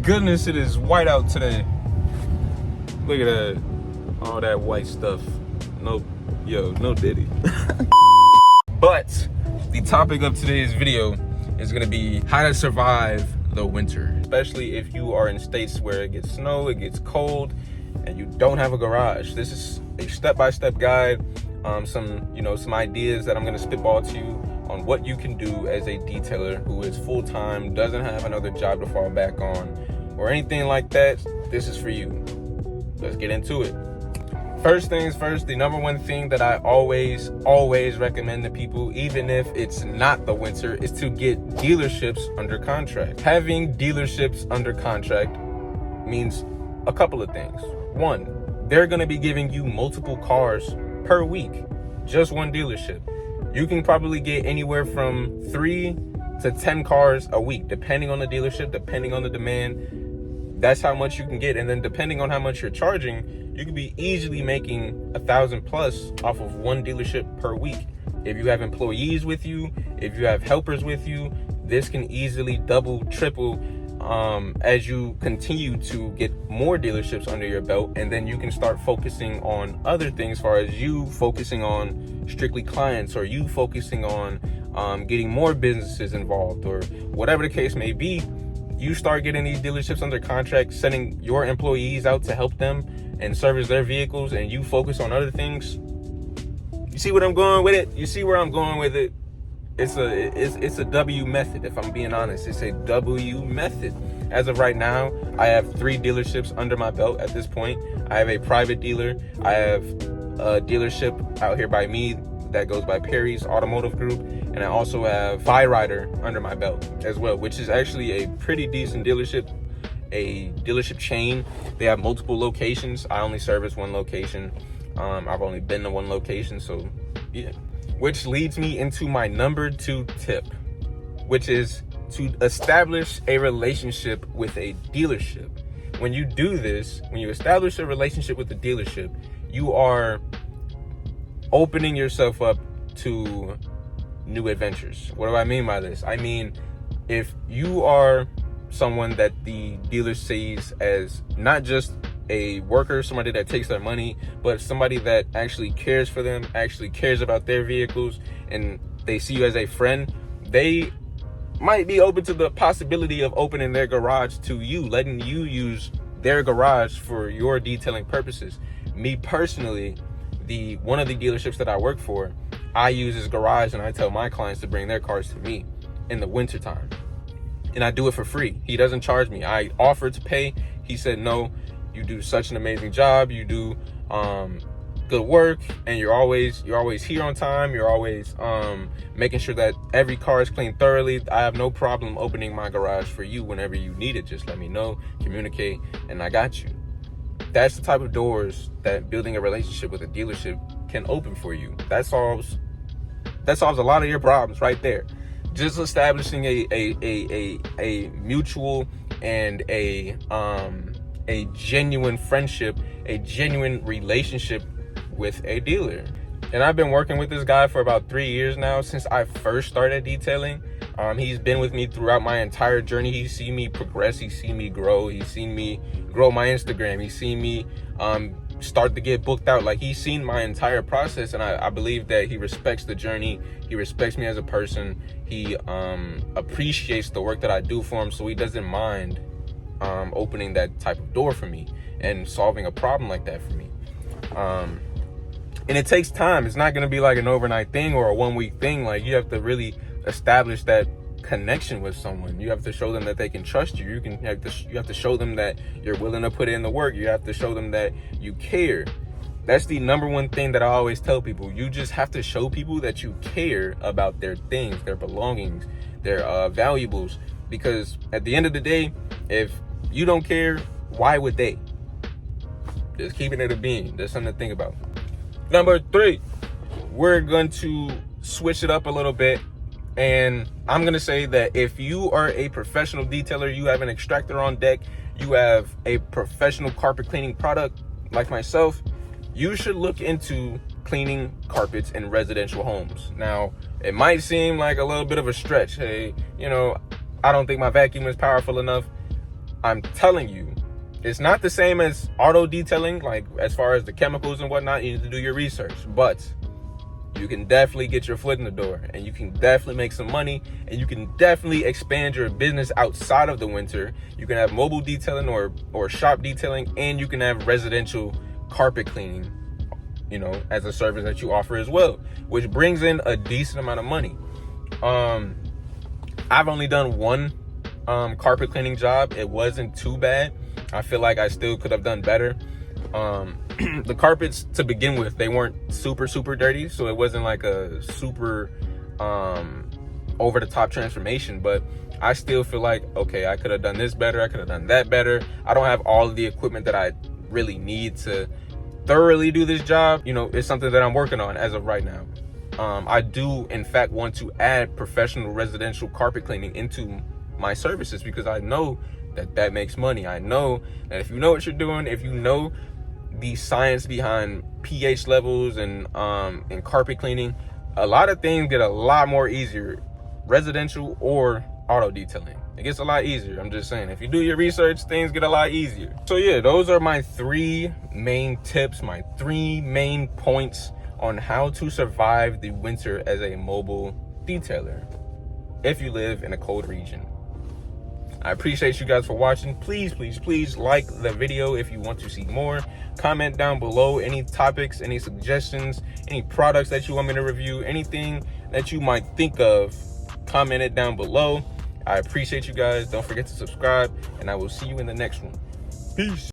goodness, it is white out today. Look at that. All that white stuff. No Diddy. But the topic of today's video is gonna be how to survive the winter, especially if you are in states where it gets snow, it gets cold, and you don't have a garage. This is a step-by-step guide, some ideas that I'm gonna spitball to you on what you can do as a detailer who is full-time, doesn't have another job to fall back on, or anything like that. This is for you. Let's get into it. First things first, the number one thing that I always recommend to people, even if it's not the winter, is to get dealerships under contract. Having dealerships under contract means a couple of things. One, they're gonna be giving you multiple cars per week, just one dealership. You can probably get anywhere from 3 to 10 cars a week, depending on the dealership, depending on the demand. That's how much you can get. And then depending on how much you're charging, you could be easily making $1,000+ off of one dealership per week. If you have employees with you, if you have helpers with you, this can easily double, triple as you continue to get more dealerships under your belt. And then you can start focusing on other things, as far as you focusing on strictly clients, or you focusing on getting more businesses involved, or whatever the case may be. You start getting these dealerships under contract, sending your employees out to help them and service their vehicles, and you focus on other things. You see what I'm going with it? You see where I'm going with it? It's a W method, if I'm being honest. It's a W method. As of right now, I have 3 dealerships under my belt at this point. I have a private dealer. I have a dealership out here by me that goes by Perry's Automotive Group. And I also have Byrider under my belt as well, which is actually a pretty decent dealership, a dealership chain. They have multiple locations. I only service one location. I've only been to one location, so yeah. Which leads me into my number 2 tip, which is to establish a relationship with a dealership. When you do this, when you establish a relationship with the dealership, you are opening yourself up to new adventures. What do I mean by this? I mean, if you are someone that the dealer sees as not just a worker, somebody that takes their money, but somebody that actually cares for them, actually cares about their vehicles, and they see you as a friend, they might be open to the possibility of opening their garage to you, letting you use their garage for your detailing purposes. Me personally, one of the dealerships that I work for, I use his garage, and I tell my clients to bring their cars to me in the wintertime. And I do it for free. He doesn't charge me. I offered to pay. He said, no, you do such an amazing job. You do good work, and you're always here on time. You're always making sure that every car is cleaned thoroughly. I have no problem opening my garage for you whenever you need it. Just let me know, communicate, and I got you. That's the type of doors that building a relationship with a dealership can open for you. That solves a lot of your problems right there. Just establishing a mutual and a genuine friendship, a genuine relationship with a dealer. And I've been working with this guy for about 3 years now, since I first started detailing. He's been with me throughout my entire journey. He's seen me progress. He's seen me grow. He's seen me grow my Instagram. He's seen me start to get booked out. Like, he's seen my entire process, and I believe that he respects the journey. He respects me as a person. He appreciates the work that I do for him, so he doesn't mind opening that type of door for me and solving a problem like that for me. And it takes time. It's not going to be like an overnight thing or a 1-week thing. Like, you have to really establish that connection with someone. You have to show them that they can trust you. You have to show them that you're willing to put in the work. You have to show them that you care. That's the number one thing that I always tell people. You just have to show people that you care about their things, their belongings, their valuables. Because at the end of the day, if you don't care, why would they? Just keeping it a being. That's something to think about. Number 3, we're going to switch it up a little bit. And I'm going to say that if you are a professional detailer, you have an extractor on deck, you have a professional carpet cleaning product like myself, you should look into cleaning carpets in residential homes. Now, it might seem like a little bit of a stretch. Hey, I don't think my vacuum is powerful enough. I'm telling you, it's not the same as auto detailing, like as far as the chemicals and whatnot. You need to do your research, but you can definitely get your foot in the door, and you can definitely make some money, and you can definitely expand your business outside of the winter. You can have mobile detailing or shop detailing, and you can have residential carpet cleaning, you know, as a service that you offer as well, which brings in a decent amount of money. I've only done one carpet cleaning job. It wasn't too bad. I feel like I still could have done better. The carpets to begin with, they weren't super dirty, so it wasn't like a super over the top transformation, but I still feel like, okay, I could have done this better, I could have done that better. I don't have all of the equipment that I really need to thoroughly do this job. You know, it's something that I'm working on as of right now. I do in fact want to add professional residential carpet cleaning into my services, because I know that makes money. I know that if you know what you're doing, if you know the science behind pH levels and carpet cleaning, a lot of things get a lot more easier, residential or auto detailing. It gets a lot easier. I'm just saying, if you do your research, things get a lot easier. So yeah, those are my 3 main tips, my 3 main points on how to survive the winter as a mobile detailer if you live in a cold region. I appreciate you guys for watching. Please like the video if you want to see more. Comment down below any topics, any suggestions, any products that you want me to review, anything that you might think of, comment it down below. I appreciate you guys. Don't forget to subscribe, and I will see you in the next one. Peace.